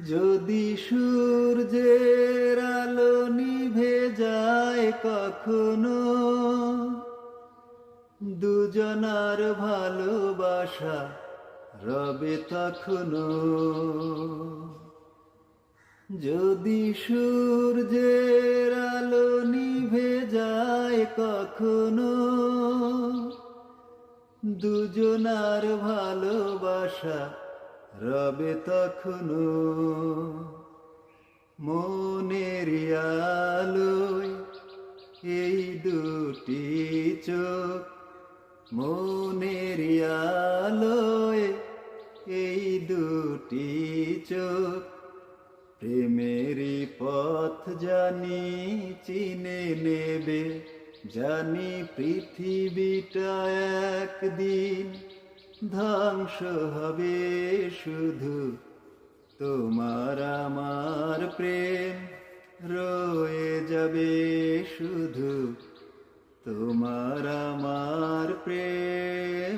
যদি সূর্যের আলো নিভে যায় কখনো, দুজনার ভালোবাসা রবে তখনো। যদি সূর্যের আলো নিভে যায় কখনো, দুজনার ভালোবাসা রবে তখনো। মনের আলোয় এই দুটি চোখ, মনের আলোয় এই দুটি চোখ, প্রেমেরই পথ জানি চিনে নেবে। জানি পৃথিবীটা একদিন ধ্বংস হবে, শুধু তোমার আমার প্রেম রয়ে যাবে। শুধু তোমার আমার প্রেম